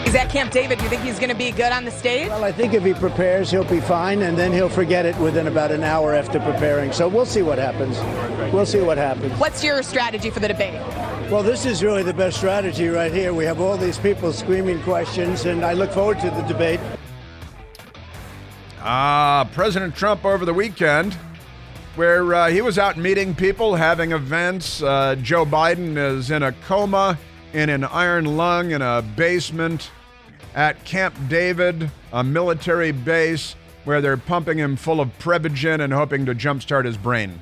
He's at Camp David. Do you think he's going to be good on the stage? Well, I think if he prepares, he'll be fine, and then he'll forget it within about an hour after preparing. So we'll see what happens. We'll see what happens. What's your strategy for the debate? Well, this is really the best strategy right here. We have all these people screaming questions, and I look forward to the debate. President Trump over the weekend, where he was out meeting people, having events. Joe Biden is in a coma, in an iron lung, in a basement at Camp David, a military base, where they're pumping him full of Prevagen and hoping to jumpstart his brain.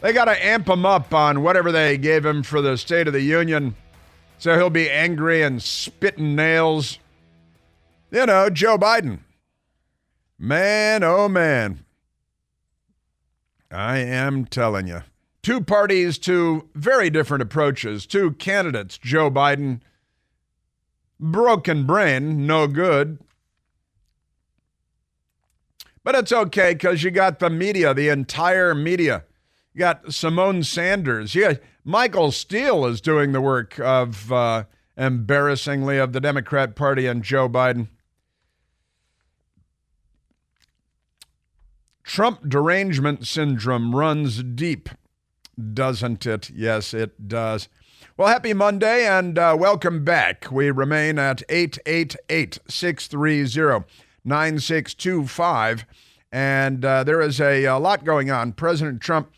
They got to amp him up on whatever they gave him for the State of the Union, so he'll be angry and spitting nails. You know, Joe Biden. Man, oh man. I am telling you. Two parties, two very different approaches. Two candidates, Joe Biden, broken brain, no good. But it's okay because you got the media, the entire media. You got Simone Sanders. Yeah, Michael Steele is doing the work of, embarrassingly, of the Democrat Party and Joe Biden. Trump derangement syndrome runs deep, doesn't it? Yes, it does. Well, happy Monday and welcome back. We remain at 888-630-9625, and there is a lot going on. President Trump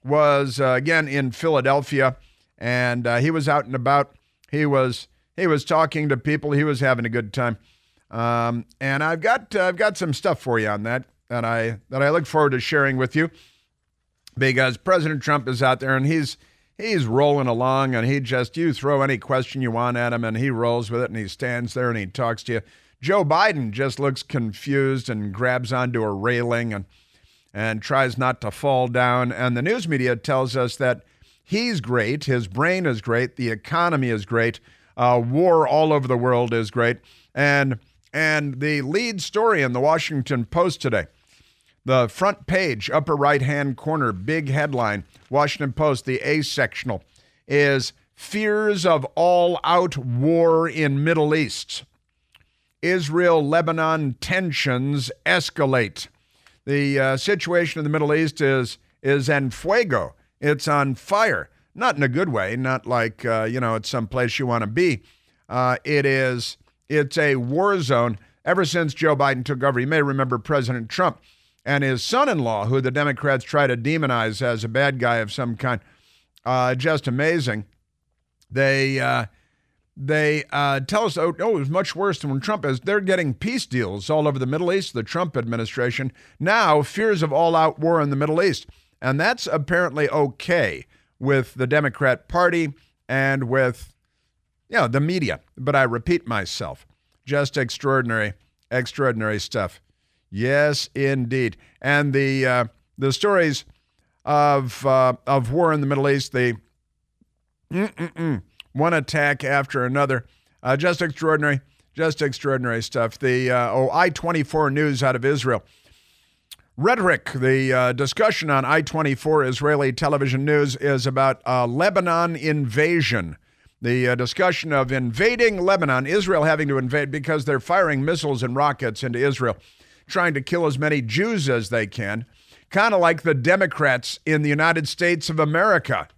was again in Philadelphia, and he was out and about. He was talking to people. He was having a good time, and I've got some stuff for you on that I look forward to sharing with you, because President Trump is out there and he's rolling along, and you throw any question you want at him and he rolls with it, and he stands there and he talks to you. Joe Biden just looks confused and grabs onto a railing and tries not to fall down. And the news media tells us that he's great, his brain is great, the economy is great, war all over the world is great. And the lead story in the Washington Post today, the front page, upper right-hand corner, big headline, Washington Post, the A sectional, is fears of all-out war in Middle East. Israel-Lebanon tensions escalate. The situation in the Middle East is en fuego. It's on fire. Not in a good way, not like, it's someplace you want to be. It's a war zone. Ever since Joe Biden took over, you may remember President Trump and his son-in-law, who the Democrats try to demonize as a bad guy of some kind. Just amazing. They tell us, it was much worse than when Trump is. They're getting peace deals all over the Middle East, the Trump administration. Now, fears of all-out war in the Middle East. And that's apparently okay with the Democrat Party and with, the media. But I repeat myself, just extraordinary stuff. Yes, indeed. And the stories of war in the Middle East, one attack after another, just extraordinary stuff. The I-24 news out of Israel. Rhetoric, the discussion on I-24 Israeli television news is about Lebanon invasion. The discussion of invading Lebanon, Israel having to invade because they're firing missiles and rockets into Israel, trying to kill as many Jews as they can, kind of like the Democrats in the United States of America.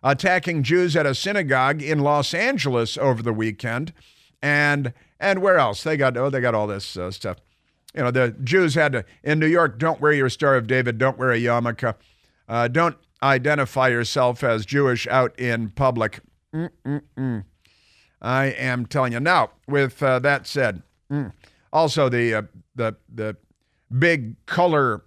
Attacking Jews at a synagogue in Los Angeles over the weekend. And where else? They got all this stuff. The Jews had to, in New York, don't wear your Star of David, don't wear a yarmulke, don't identify yourself as Jewish out in public. I am telling you. Now, with that said, also the big color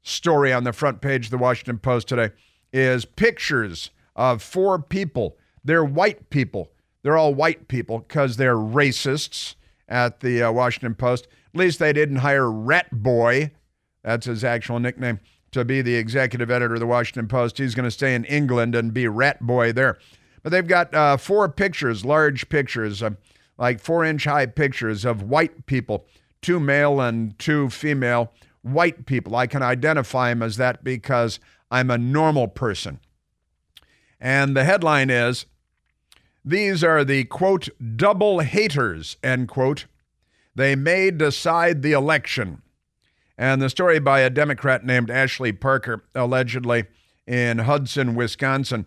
story on the front page of the Washington Post today is pictures of 4 people. They're white people. They're all white people because they're racists at the Washington Post. At least they didn't hire Rat Boy, that's his actual nickname, to be the executive editor of the Washington Post. He's going to stay in England and be Rat Boy there. But they've got 4 pictures, large pictures, like 4-inch high pictures of white people, 2 male and 2 female white people. I can identify them as that because I'm a normal person. And the headline is, These are the, quote, double haters, end quote. They may decide the election. And the story by a Democrat named Ashley Parker, allegedly in Hudson, Wisconsin,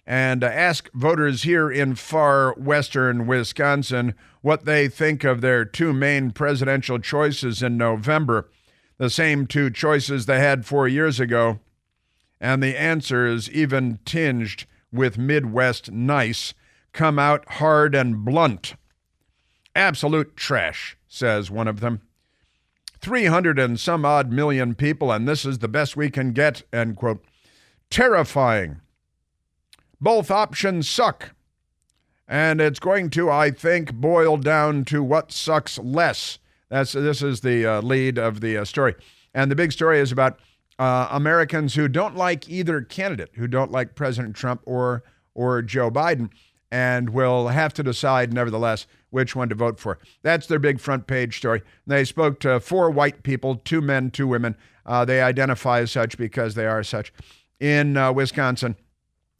and ask voters here in far western Wisconsin what they think of their two main presidential choices in November, the same two choices they had 4 years ago. And the answers, even tinged with Midwest nice, come out hard and blunt. Absolute trash, says one of them. 300 and some odd million people, and this is the best we can get, end quote. Terrifying. Both options suck. And it's going to, I think, boil down to what sucks less. This is the lead of the story. And the big story is about Americans who don't like either candidate, who don't like President Trump or Joe Biden, and will have to decide, nevertheless, which one to vote for. That's their big front page story. They spoke to 4 white people, 2 men, 2 women. They identify as such because they are such in Wisconsin.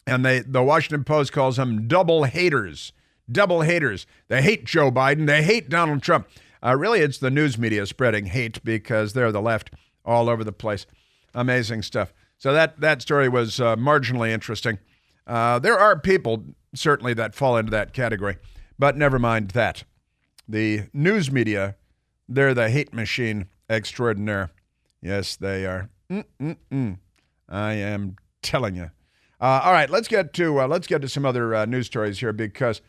And the Washington Post calls them double haters. Double haters. They hate Joe Biden. They hate Donald Trump. Really, it's the news media spreading hate because they're the left all over the place. Amazing stuff. So that story was marginally interesting. There are people, certainly, that fall into that category. But never mind that. The news media, they're the hate machine extraordinaire. Yes, they are. I am telling you. All right, let's get to some other news stories here because,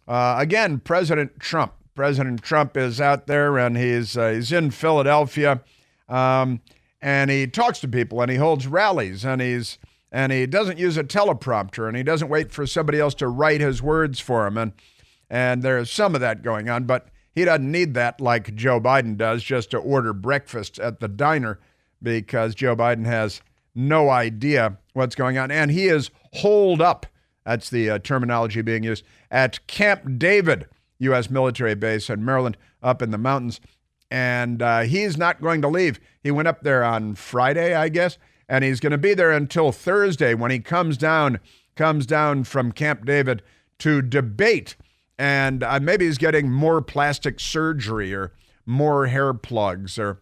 again, President Trump is out there and he's in Philadelphia, and he talks to people and he holds rallies and he doesn't use a teleprompter and he doesn't wait for somebody else to write his words for him and there's some of that going on, but he doesn't need that like Joe Biden does just to order breakfast at the diner because Joe Biden has no idea what's going on. And he is holed up, that's the terminology being used, at Camp David, U.S. military base in Maryland, up in the mountains. And he's not going to leave. He went up there on Friday, I guess, and he's going to be there until Thursday when he comes down from Camp David to debate. And maybe he's getting more plastic surgery or more hair plugs or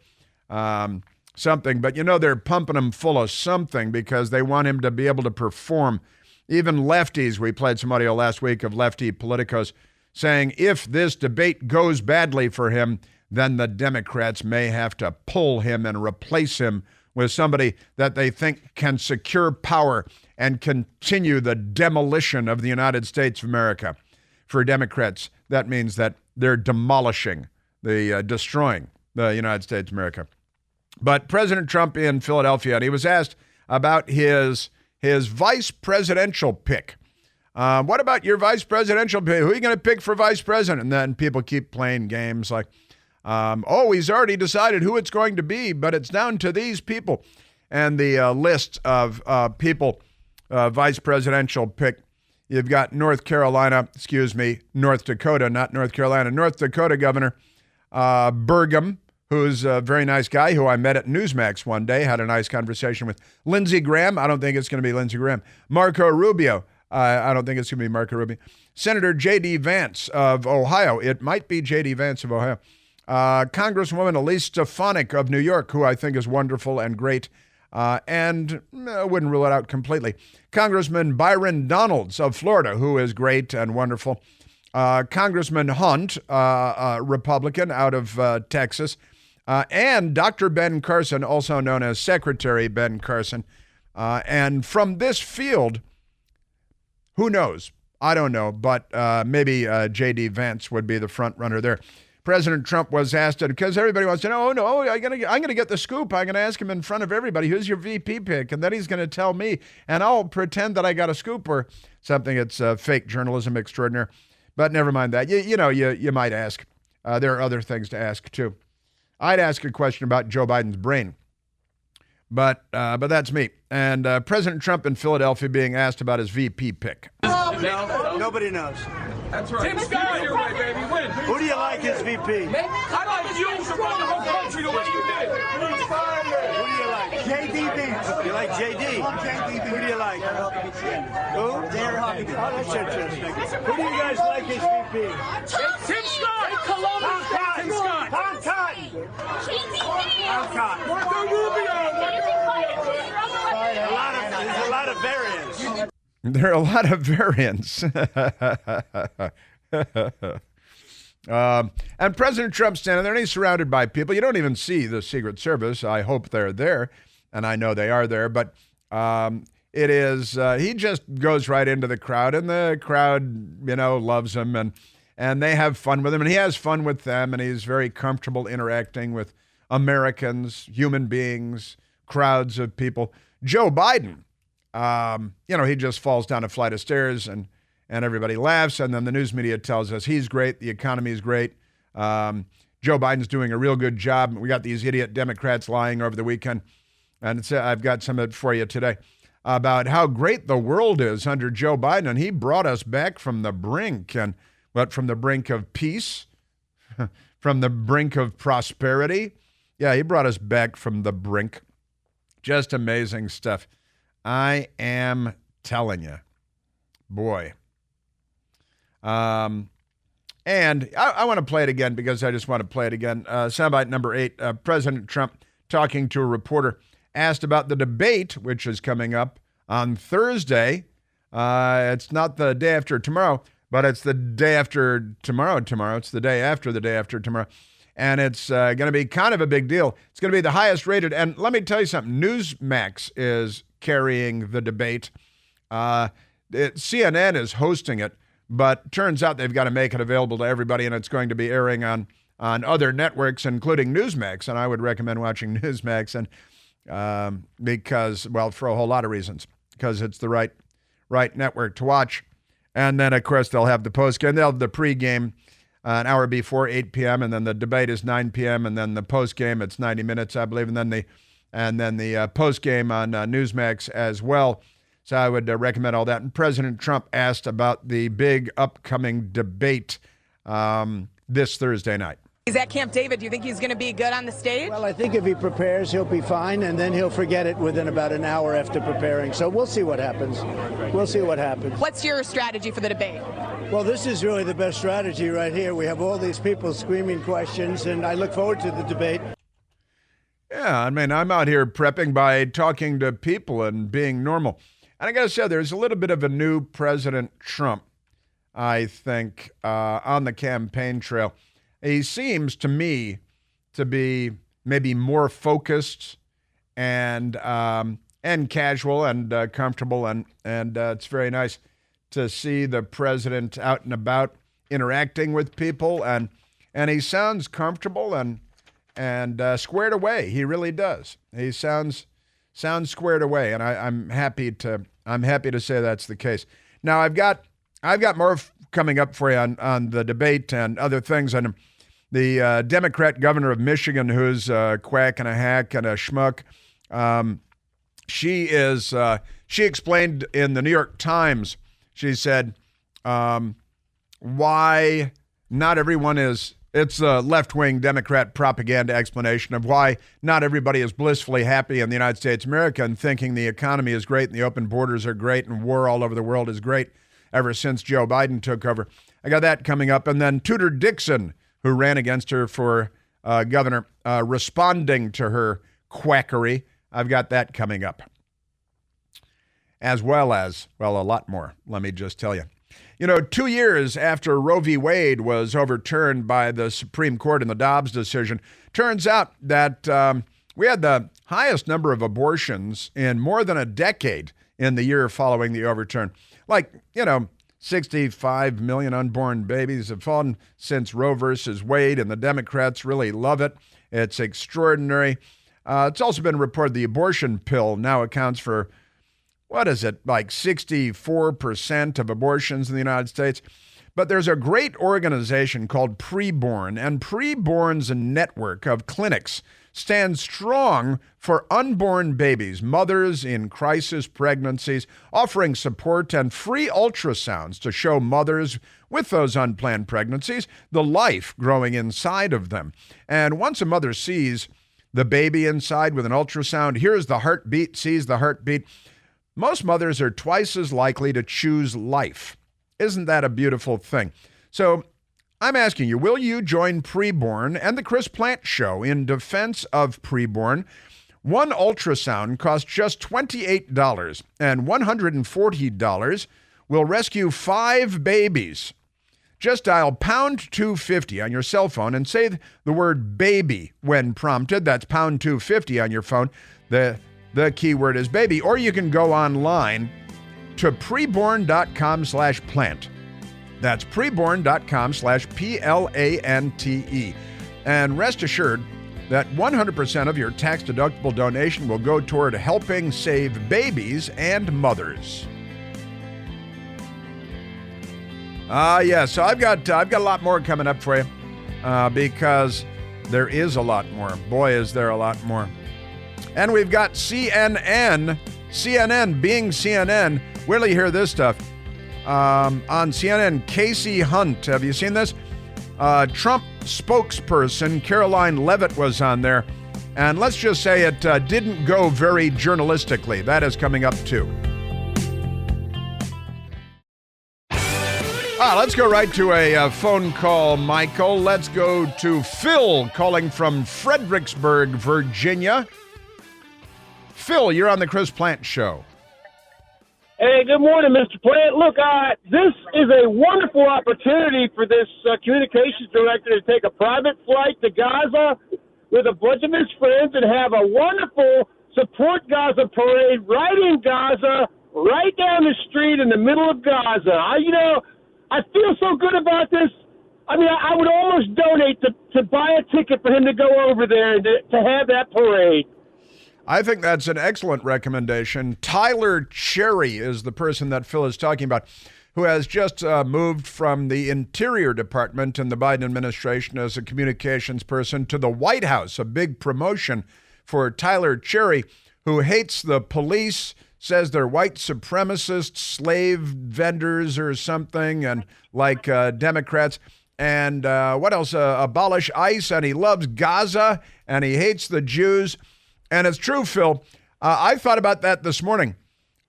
something. But, they're pumping him full of something because they want him to be able to perform. Even lefties, we played some audio last week of lefty politicos saying if this debate goes badly for him, then the Democrats may have to pull him and replace him with somebody that they think can secure power and continue the demolition of the United States of America. For Democrats, that means that they're destroying the United States of America. But President Trump in Philadelphia, and he was asked about his vice presidential pick. What about your vice presidential pick? Who are you going to pick for vice president? And then people keep playing games like, he's already decided who it's going to be, but it's down to these people. And the list of people, vice presidential pick, you've got North Dakota, not North Carolina, North Dakota Governor Burgum, who's a very nice guy who I met at Newsmax one day, had a nice conversation with. Lindsey Graham, I don't think it's going to be Lindsey Graham. Marco Rubio, I don't think it's going to be Marco Rubio. Senator J.D. Vance of Ohio, it might be J.D. Vance of Ohio. Congresswoman Elise Stefanik of New York, who I think is wonderful and great, and I wouldn't rule it out completely. Congressman Byron Donalds of Florida, who is great and wonderful. Congressman Hunt, Republican out of Texas. And Dr. Ben Carson, also known as Secretary Ben Carson. And from this field, who knows? I don't know, but maybe J.D. Vance would be the front runner there. President Trump was asked, because everybody wants to know, I'm going to get the scoop. I'm going to ask him in front of everybody, who's your VP pick? And then he's going to tell me, and I'll pretend that I got a scoop or something. It's fake journalism extraordinaire. But never mind that. You might ask. There are other things to ask, too. I'd ask a question about Joe Biden's brain. But that's me. And President Trump in Philadelphia being asked about his VP pick. No, nobody knows. That's right. Tim Scott, your way, baby. Win. Who do you like as VP? I like you to run the whole country the way you did. Who do you like? J.D. Vance. You like J.D.? Who do you like? Who? Oh, that's interesting. Who do you guys like as VP? Tim Scott! Tim Scott! Tom Cotton. Tom Cotton. Marco Rubio! There's a lot of variants. There are a lot of variants. And President Trump's standing there, and he's surrounded by people. You don't even see the Secret Service. I hope they're there, and I know they are there. But it is he just goes right into the crowd, and the crowd, loves him, and they have fun with him, and he has fun with them, and he's very comfortable interacting with Americans, human beings, crowds of people. Joe Biden, he just falls down a flight of stairs, and everybody laughs, and then the news media tells us he's great, the economy is great. Joe Biden's doing a real good job. We got these idiot Democrats lying over the weekend, and I've got some of it for you today about how great the world is under Joe Biden, and he brought us back from the brink, from the brink of peace, from the brink of prosperity. Yeah, he brought us back from the brink. Just amazing stuff. I am telling you, boy. And I want to play it again because I just want to play it again. Soundbite number 8, President Trump talking to a reporter, asked about the debate, which is coming up on Thursday. It's not the day after tomorrow, but it's the day after tomorrow. It's the day after tomorrow. And it's going to be kind of a big deal. It's going to be the highest rated. And let me tell you something. Newsmax is carrying the debate. CNN is hosting it. But turns out they've got to make it available to everybody, and it's going to be airing on other networks, including Newsmax. And I would recommend watching Newsmax, and because, for a whole lot of reasons, because it's the right network to watch. And then, of course, they'll have the postgame. They'll have the pregame an hour before 8 p.m., and then the debate is 9 p.m., and then the postgame, it's 90 minutes, I believe, and then the postgame on Newsmax as well. So I would recommend all that. And President Trump asked about the big upcoming debate this Thursday night. He's at Camp David. Do you think he's going to be good on the stage? Well, I think if he prepares, he'll be fine, and then he'll forget it within about an hour after preparing. So we'll see what happens. What's your strategy for the debate? Well, this is really the best strategy right here. We have all these people screaming questions, and I look forward to the debate. Yeah, I mean, I'm out here prepping by talking to people and being normal. And I got to say, there's a little bit of a new President Trump, I think, on the campaign trail. He seems to me to be maybe more focused and casual and comfortable, and it's very nice to see the president out and about interacting with people, and he sounds comfortable and squared away. He really does. He sounds squared away, and I'm happy to say that's the case. Now I've got more coming up for you on the debate and other things. And the Democrat governor of Michigan, who's a quack and a hack and a schmuck, she explained in the New York Times. She said, why not everyone is. It's a left-wing Democrat propaganda explanation of why not everybody is blissfully happy in the United States of America and thinking the economy is great and the open borders are great and war all over the world is great ever since Joe Biden took over. I got that coming up. And then Tudor Dixon, who ran against her for governor, responding to her quackery. I've got that coming up. As well as, a lot more, let me just tell you. 2 years after Roe v. Wade was overturned by the Supreme Court in the Dobbs decision, turns out that we had the highest number of abortions in more than a decade in the year following the overturn. 65 million unborn babies have fallen since Roe versus Wade, and the Democrats really love it. It's extraordinary. It's also been reported the abortion pill now accounts for 64% of abortions in the United States. But there's a great organization called Preborn, and Preborn's network of clinics stands strong for unborn babies, mothers in crisis pregnancies, offering support and free ultrasounds to show mothers with those unplanned pregnancies the life growing inside of them. And once a mother sees the baby inside with an ultrasound, hears the heartbeat, sees the heartbeat. Most mothers are twice as likely to choose life. Isn't that a beautiful thing? So I'm asking you, will you join Preborn and the Chris Plant Show in defense of Preborn? One ultrasound costs just $28, and $140 will rescue 5 babies. Just dial pound 250 on your cell phone and say the word baby when prompted. That's pound 250 on your phone. The keyword is baby. Or you can go online to preborn.com/plant. That's preborn.com/PLANTE. And rest assured that 100% of your tax-deductible donation will go toward helping save babies and mothers. So I've got a lot more coming up for you because there is a lot more. Boy, is there a lot more. And we've got CNN being CNN. Where do you hear this stuff? On CNN, Casey Hunt. Have you seen this? Trump spokesperson Caroline Levitt was on there. And let's just say it didn't go very journalistically. That is coming up too. Let's go right to a phone call, Michael. Let's go to Phil calling from Fredericksburg, Virginia. Phil, you're on the Chris Plant Show. Hey, good morning, Mr. Plant. Look, this is a wonderful opportunity for this communications director to take a private flight to Gaza with a bunch of his friends and have a wonderful Support Gaza parade right in Gaza, right down the street in the middle of Gaza. I feel so good about this. I mean, I would almost donate to buy a ticket for him to go over there and to have that parade. I think that's an excellent recommendation. Tyler Cherry is the person that Phil is talking about, who has just moved from the Interior Department in the Biden administration as a communications person to the White House, a big promotion for Tyler Cherry, who hates the police, says they're white supremacists, slave vendors or something, and like Democrats. And what else? Abolish ICE, and he loves Gaza, and he hates the Jews. And it's true, Phil. I thought about that this morning.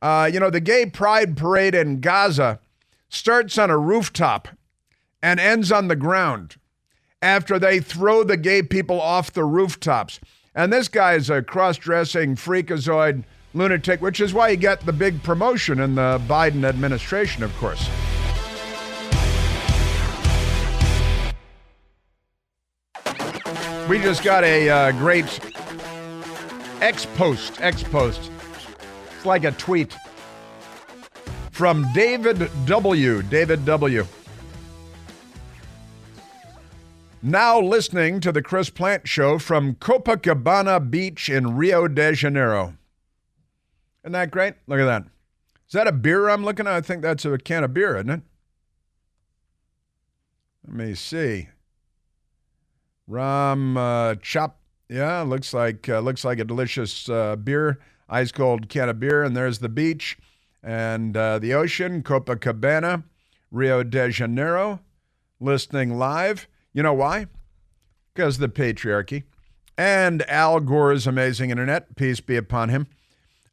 The gay pride parade in Gaza starts on a rooftop and ends on the ground after they throw the gay people off the rooftops. And this guy is a cross-dressing freakazoid lunatic, which is why he got the big promotion in the Biden administration, of course. We just got a great X-post. It's like a tweet from David W. Now listening to the Chris Plant Show from Copacabana Beach in Rio de Janeiro. Isn't that great? Look at that. Is that a beer I'm looking at? I think that's a can of beer, isn't it? Let me see. Rum chop. Yeah, looks like a delicious beer. Ice cold can of beer, and there's the beach and the ocean, Copacabana, Rio de Janeiro. Listening live. You know why? Because the patriarchy and Al Gore's amazing internet. Peace be upon him.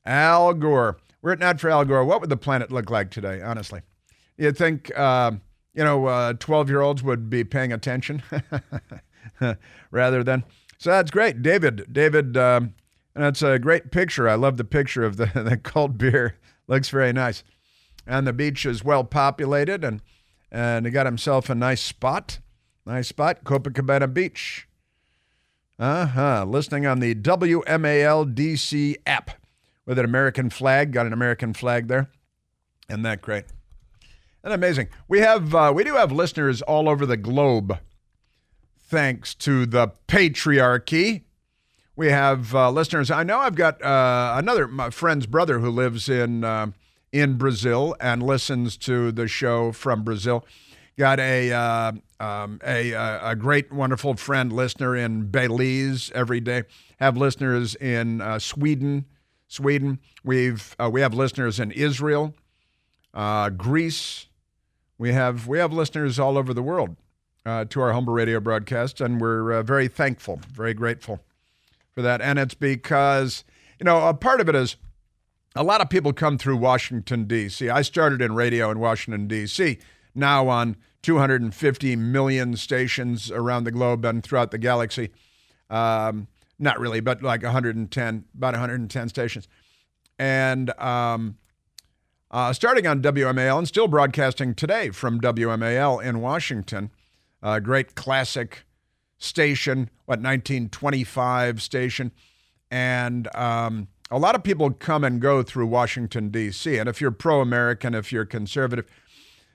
Al Gore. Were it not for Al Gore, what would the planet look like today, honestly? You'd think, 12-year-olds would be paying attention rather than. So that's great. David, and it's a great picture. I love the picture of the cold beer. Looks very nice. And the beach is well populated, and he got himself a nice spot. Copacabana Beach. Listening on the WMAL-DC app with an American flag. Got an American flag there. Isn't that great? And amazing. We do have listeners all over the globe, thanks to the patriarchy. We have listeners. I know I've got my friend's brother who lives in Brazil and listens to the show from Brazil. Got a great, wonderful friend listener in Belize every day. Have listeners in Sweden. We have listeners in Israel, Greece. We have listeners all over the world to our Humble Radio broadcast, and we're very thankful, very grateful for that. And it's because, a part of it is a lot of people come through Washington, D.C. I started in radio in Washington, D.C., now on 250 million stations around the globe and throughout the galaxy. Not really, but like about 110 stations. And starting on WMAL and still broadcasting today from WMAL in Washington, a great classic station, 1925 station. And a lot of people come and go through Washington, D.C. And if you're pro-American, if you're conservative,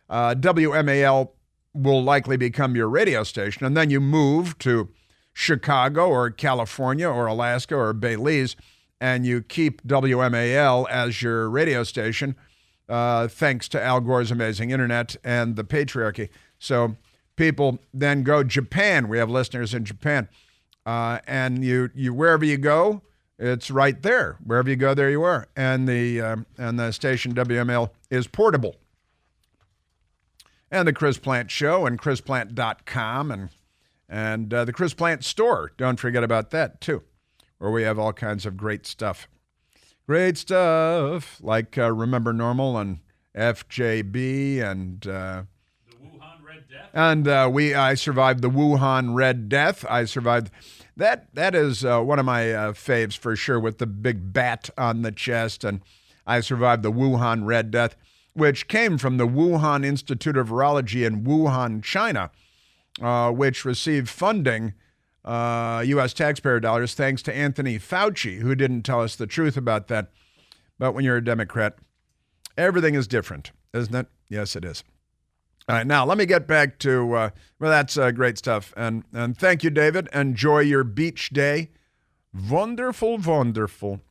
WMAL will likely become your radio station. And then you move to Chicago or California or Alaska or Belize, and you keep WMAL as your radio station, thanks to Al Gore's amazing internet and the patriarchy. So people then go Japan. We have listeners in Japan. And you wherever you go, it's right there. Wherever you go, there you are. And the station WMAL is portable. And the Chris Plant Show and chrisplant.com and the Chris Plant Store. Don't forget about that, too, where we have all kinds of great stuff. Great stuff like Remember Normal and FJB and the Wuhan Red Death. And I survived the Wuhan Red Death. I survived that. That is one of my faves for sure, with the big bat on the chest. And I survived the Wuhan Red Death, which came from the Wuhan Institute of Virology in Wuhan, China, which received funding, U.S. taxpayer dollars, thanks to Anthony Fauci, who didn't tell us the truth about that. But when you're a Democrat, everything is different, isn't it? Yes, it is. All right, now let me get back to, well, that's great stuff. And thank you, David. Enjoy your beach day. Wonderful, wonderful.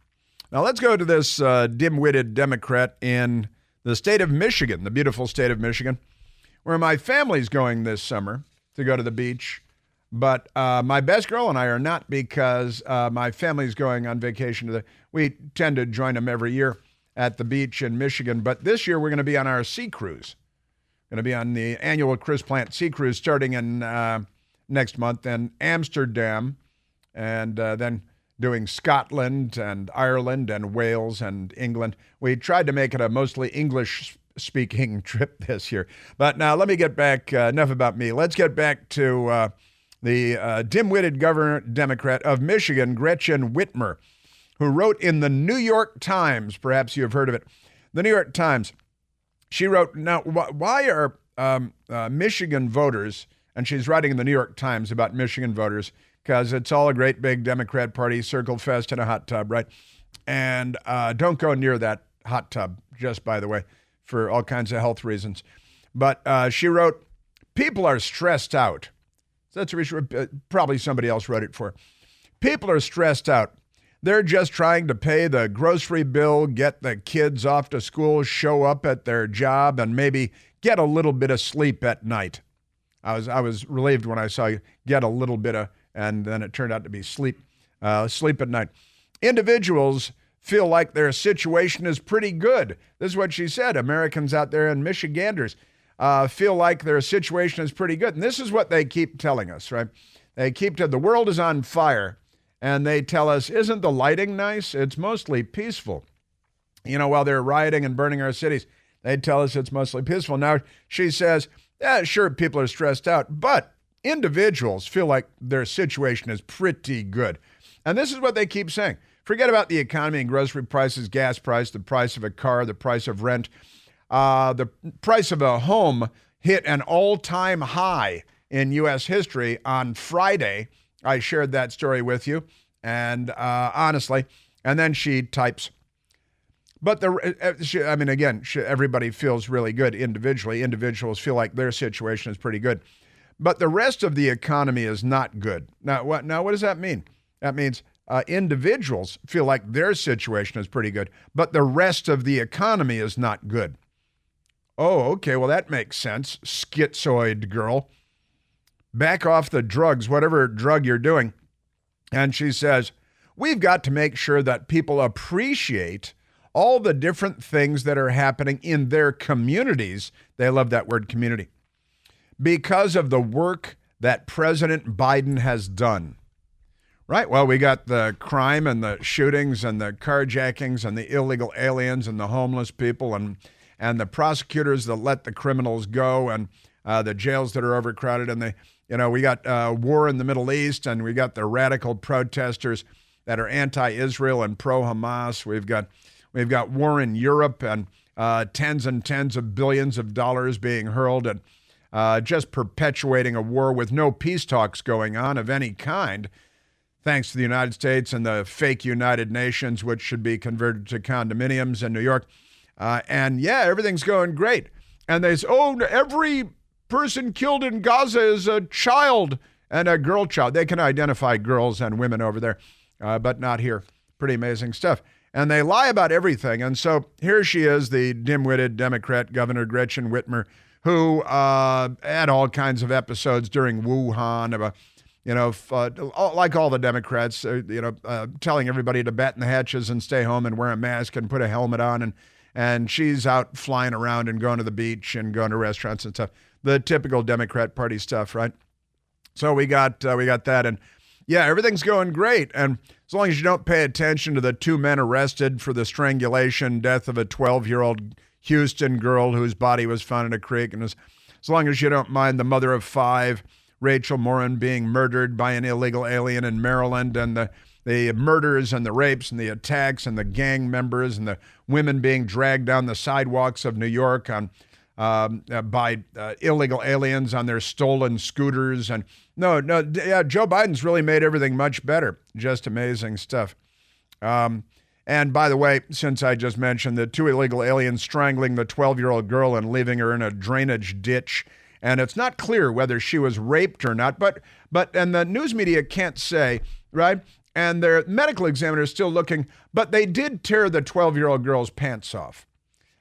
Now let's go to this dim-witted Democrat in the state of Michigan, the beautiful state of Michigan, where my family's going this summer to go to the beach. But my best girl and I are not, because my family's going on vacation. We tend to join them every year at the beach in Michigan. But this year we're going to be on our sea cruise. Going to be on the annual Chris Plant Sea Cruise starting in next month in Amsterdam, and then doing Scotland and Ireland and Wales and England. We tried to make it a mostly English-speaking trip this year. But now let me get back, enough about me. Let's get back to the dim-witted governor Democrat of Michigan, Gretchen Whitmer, who wrote in the New York Times, perhaps you have heard of it, the New York Times. She wrote, now, why are Michigan voters, and she's writing in the New York Times about Michigan voters, because it's all a great big Democrat Party circle fest in a hot tub, right? And don't go near that hot tub, just by the way, for all kinds of health reasons. But she wrote, people are stressed out. That's probably somebody else wrote it for. People are stressed out. They're just trying to pay the grocery bill, get the kids off to school, show up at their job, and maybe get a little bit of sleep at night. I was relieved when I saw you get a little bit of, and then it turned out to be sleep at night. Individuals feel like their situation is pretty good. This is what she said. Americans out there in Michiganders feel like their situation is pretty good. And this is what they keep telling us, right? They keep telling the world is on fire. And they tell us, isn't the lighting nice? It's mostly peaceful. While they're rioting and burning our cities, they tell us it's mostly peaceful. Now, she says, yeah, sure, people are stressed out, but individuals feel like their situation is pretty good. And this is what they keep saying. Forget about the economy and grocery prices, gas price, the price of a car, the price of rent. The price of a home hit an all-time high in U.S. history on Friday. I shared that story with you, and honestly, and then she types, but everybody feels really good individually. Individuals feel like their situation is pretty good, but the rest of the economy is not good. Now, what does that mean? That means individuals feel like their situation is pretty good, but the rest of the economy is not good. Oh, okay, well, that makes sense, schizoid girl. Back off the drugs, whatever drug you're doing. And she says, we've got to make sure that people appreciate all the different things that are happening in their communities. They love that word, community. Because of the work that President Biden has done. Right. Well, we got the crime and the shootings and the carjackings and the illegal aliens and the homeless people and the prosecutors that let the criminals go and the jails that are overcrowded. And we got war in the Middle East, and we got the radical protesters that are anti-Israel and pro-Hamas. We've got war in Europe and tens and tens of billions of dollars being hurled at just perpetuating a war with no peace talks going on of any kind, thanks to the United States and the fake United Nations, which should be converted to condominiums in New York. Everything's going great. And they say, every person killed in Gaza is a child and a girl child. They can identify girls and women over there, but not here. Pretty amazing stuff. And they lie about everything. And so here she is, the dim-witted Democrat Governor Gretchen Whitmer, who had all kinds of episodes during Wuhan of like all the Democrats, telling everybody to batten the hatches and stay home and wear a mask and put a helmet on. And she's out flying around and going to the beach and going to restaurants and stuff. The typical Democrat Party stuff, right? So we got that. And yeah, everything's going great. And as long as you don't pay attention to the 2 men arrested for the strangulation death of a 12-year-old Houston girl whose body was found in a creek, and as long as you don't mind the mother of 5, Rachel Morin, being murdered by an illegal alien in Maryland, and the murders and the rapes and the attacks and the gang members and the women being dragged down the sidewalks of New York by illegal aliens on their stolen scooters. And Joe Biden's really made everything much better. Just amazing stuff. And by the way, since I just mentioned the 2 illegal aliens strangling the 12-year-old girl and leaving her in a drainage ditch, and it's not clear whether she was raped or not, but the news media can't say, right? And their medical examiner is still looking, but they did tear the 12-year-old girl's pants off.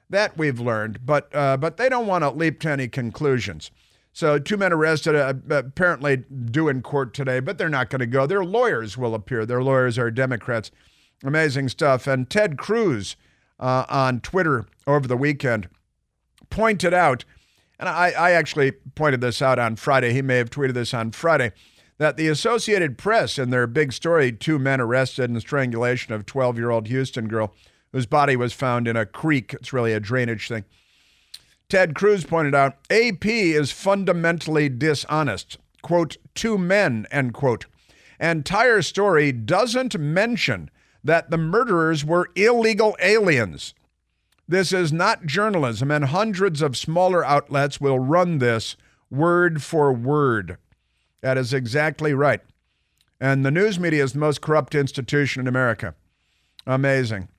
That we've learned, but they don't want to leap to any conclusions. So 2 men arrested, apparently due in court today, but they're not going to go. Their lawyers will appear. Their lawyers are Democrats. Amazing stuff. And Ted Cruz on Twitter over the weekend pointed out, and I actually pointed this out on Friday, he may have tweeted this on Friday, that the Associated Press, in their big story, 2 men arrested in strangulation of 12-year-old Houston girl whose body was found in a creek. It's really a drainage thing. Ted Cruz pointed out, AP is fundamentally dishonest. Quote, 2 men, end quote. Entire story doesn't mention that the murderers were illegal aliens. This is not journalism, and hundreds of smaller outlets will run this word for word. That is exactly right. And the news media is the most corrupt institution in America. Amazing.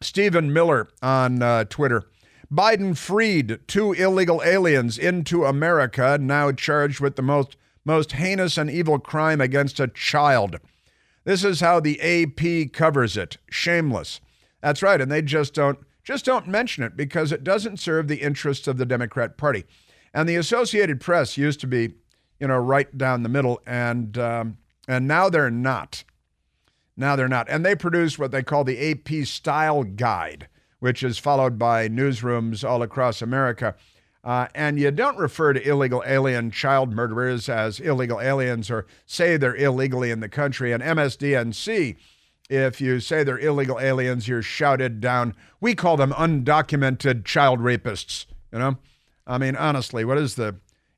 Stephen Miller on Twitter. Biden freed 2 illegal aliens into America, now charged with the most heinous and evil crime against a child. This is how the AP covers it. Shameless. That's right, and they just don't mention it because it doesn't serve the interests of the Democrat Party. And the Associated Press used to be, right down the middle, and now they're not. Now they're not. And they produce what they call the AP Style Guide, which is followed by newsrooms all across America. And you don't refer to illegal alien child murderers as illegal aliens or say they're illegally in the country. And MSDNC, if you say they're illegal aliens, you're shouted down. We call them undocumented child rapists, I mean, honestly, what is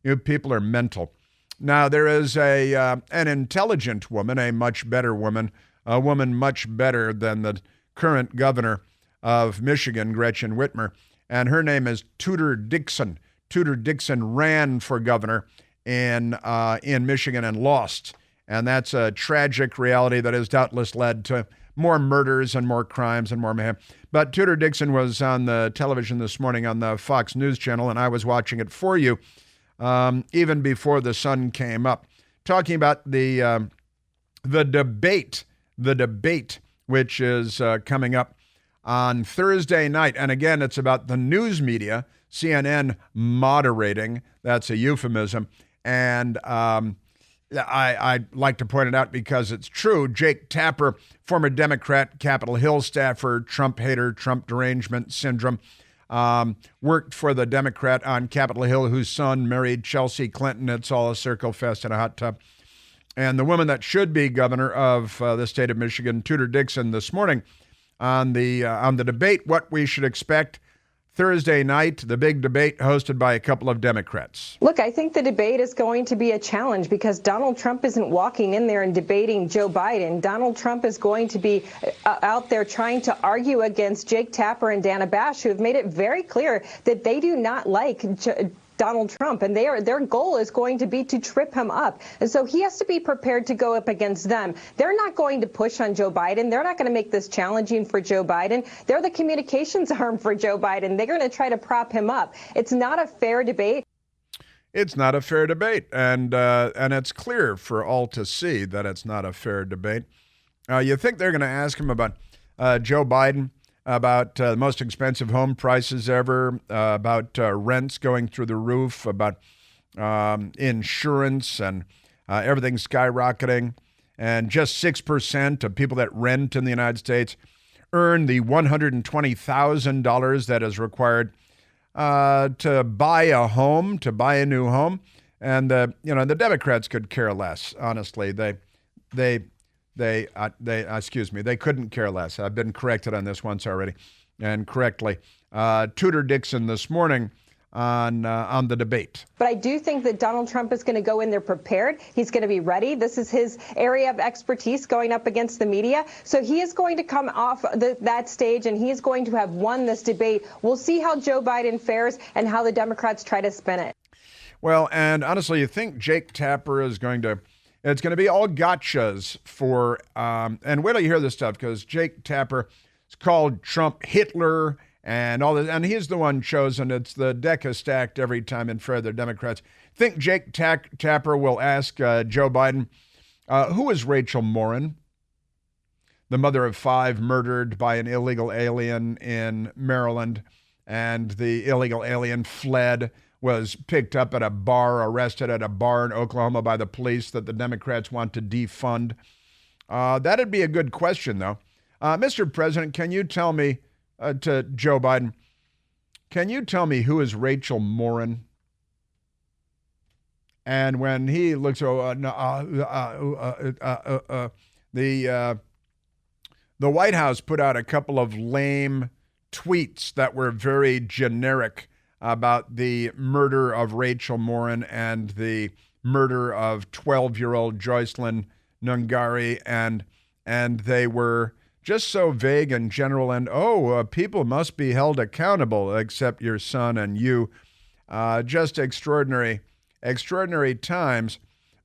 you people are mental. Now, there is an intelligent woman, a much better woman, a woman much better than the current governor of Michigan, Gretchen Whitmer, and her name is Tudor Dixon. Tudor Dixon ran for governor in Michigan and lost, and that's a tragic reality that has doubtless led to more murders and more crimes and more mayhem. But Tudor Dixon was on the television this morning on the Fox News channel, and I was watching it for you even before the sun came up, talking about the debate, which is coming up on Thursday night. And again, it's about the news media, CNN moderating. That's a euphemism. And I'd like to point it out because it's true. Jake Tapper, former Democrat, Capitol Hill staffer, Trump hater, Trump derangement syndrome, worked for the Democrat on Capitol Hill whose son married Chelsea Clinton. It's all a circle fest in a hot tub. and the woman that should be governor of the state of Michigan, Tudor Dixon, this morning on the debate, what we should expect Thursday night, the big debate hosted by a couple of Democrats. Look, I think the debate is going to be a challenge because Donald Trump isn't walking in there and debating Joe Biden. Donald Trump is going to be out there trying to argue against Jake Tapper and Dana Bash, who have made it very clear that they do not like Donald Trump, and their goal is going to be to trip him up. And so he has to be prepared to go up against them. They're not going to push on Joe Biden. They're not going to make this challenging for Joe Biden. They're the communications arm for Joe Biden. They're going to try to prop him up. It's not a fair debate. It's not a fair debate, and it's clear for all to see that it's not a fair debate. You think they're going to ask him about Joe Biden, about the most expensive home prices ever, about rents going through the roof, about insurance and everything skyrocketing. And just 6% of people that rent in the United States earn the $120,000 that is required to buy a home, to buy a new home. And the Democrats could care less. Honestly, they couldn't care less. I've been corrected on this once already, and correctly. Tudor Dixon this morning on the debate. But I do think that Donald Trump is going to go in there prepared. He's going to be ready. This is his area of expertise, going up against the media. So he is going to come off that stage, and he is going to have won this debate. We'll see how Joe Biden fares and how the Democrats try to spin it. Well, and honestly, you think Jake Tapper is going to... It's going to be all gotchas for, and wait till you hear this stuff, because Jake Tapper is called Trump Hitler and all this, and he's the one chosen. It's the deck is stacked every time in favor of the Democrats. Think Jake Tapper will ask Joe Biden, who is Rachel Morin, the mother of 5 murdered by an illegal alien in Maryland, and the illegal alien fled, was picked up at a bar, arrested at a bar in Oklahoma by the police that the Democrats want to defund. That'd be a good question, though. Mr. President, can you tell me, to Joe Biden, can you tell me who is Rachel Morin? And when he looks, the White House put out a couple of lame tweets that were very generic about the murder of Rachel Morin and the murder of 12-year-old Joycelyn Nungari, and they were just so vague and general, and people must be held accountable except your son and you. Just extraordinary times.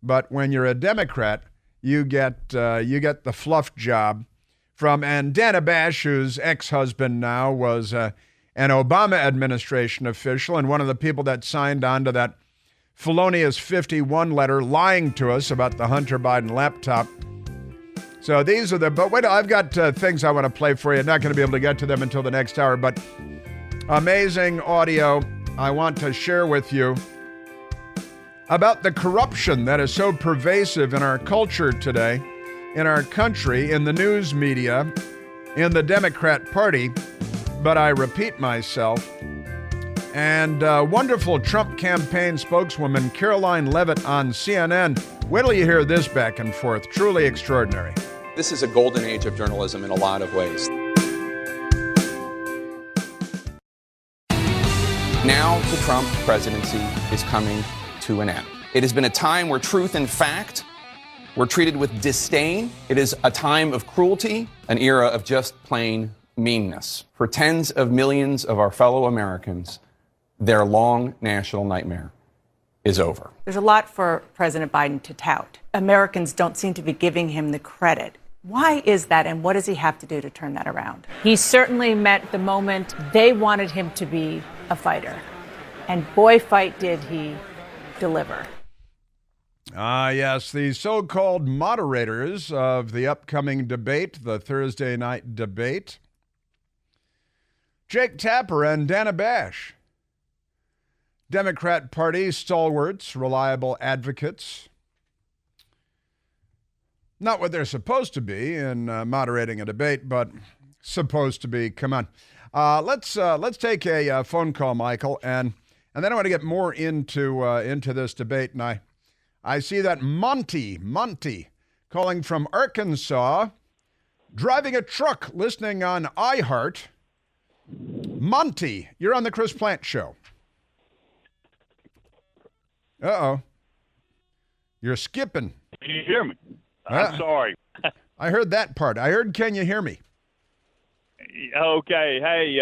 But when you're a Democrat, you get the fluff job from, and Dana Bash, whose ex-husband now was an Obama administration official and one of the people that signed on to that felonious 51 letter lying to us about the Hunter Biden laptop. So these are but wait, I've got things I want to play for you. Not going to be able to get to them until the next hour, but amazing audio I want to share with you about the corruption that is so pervasive in our culture today, in our country, in the news media, in the Democrat Party. But I repeat myself. And wonderful Trump campaign spokeswoman Caroline Leavitt on CNN. Wait till you hear this back and forth. Truly extraordinary. This is a golden age of journalism in a lot of ways. Now the Trump presidency is coming to an end. It has been a time where truth and fact were treated with disdain. It is a time of cruelty, an era of just plain meanness. For tens of millions of our fellow Americans, their long national nightmare is over. There's a lot for President Biden to tout. Americans don't seem to be giving him the credit. Why is that, and what does he have to do to turn that around? He certainly met the moment they wanted him to be a fighter. And boy, fight did he deliver. Yes, the so-called moderators of the upcoming debate, the Thursday night debate, Jake Tapper and Dana Bash, Democrat Party stalwarts, reliable advocates. Not what they're supposed to be in moderating a debate, but supposed to be. Come on. Let's take a phone call, Michael, and then I want to get more into this debate. And I see that Monty, calling from Arkansas, driving a truck, listening on iHeart. Monty, you're on the Chris Plante Show. Uh-oh. You're skipping. Can you hear me? I'm sorry. I heard that part. I heard, can you hear me? Okay. Hey,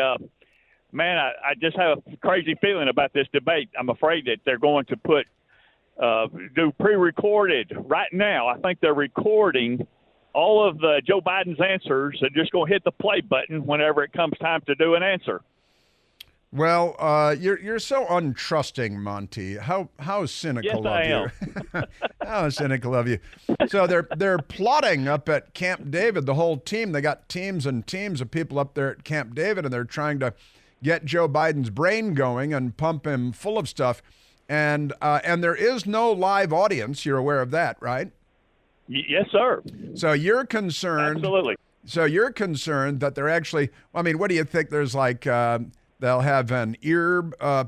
man, I just have a crazy feeling about this debate. I'm afraid that they're going to do pre-recorded right now. I think they're recording all of the Joe Biden's answers and just going to hit the play button whenever it comes time to do an answer. Well, you're so untrusting, Monty. How cynical of you. How cynical of you. So they're plotting up at Camp David, the whole team. They got teams and teams of people up there at Camp David, and they're trying to get Joe Biden's brain going and pump him full of stuff. And there is no live audience. You're aware of that, right? Yes, sir. So you're concerned. Absolutely. So you're concerned that they're actually, I mean, what do you think? There's like, they'll have an ear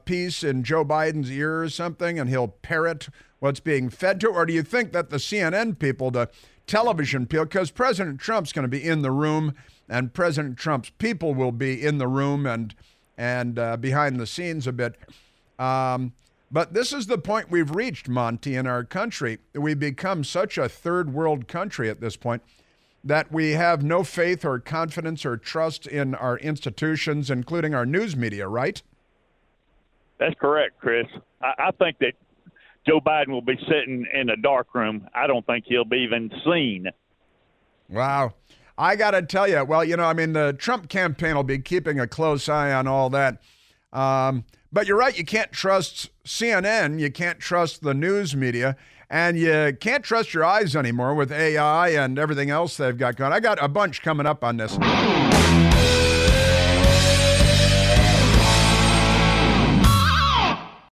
piece in Joe Biden's ear or something, and he'll parrot what's being fed to? Or do you think that the CNN people, the television people, because President Trump's going to be in the room, and President Trump's people will be in the room and behind the scenes a bit. But this is the point we've reached, Monty, in our country. We've become such a third world country at this point that we have no faith or confidence or trust in our institutions, including our news media, right? That's correct, Chris. I think that Joe Biden will be sitting in a dark room. I don't think he'll be even seen. Wow. I got to tell you, well, I mean, the Trump campaign will be keeping a close eye on all that. But you're right, you can't trust CNN, you can't trust the news media, and you can't trust your eyes anymore with AI and everything else they've got going. I got a bunch coming up on this.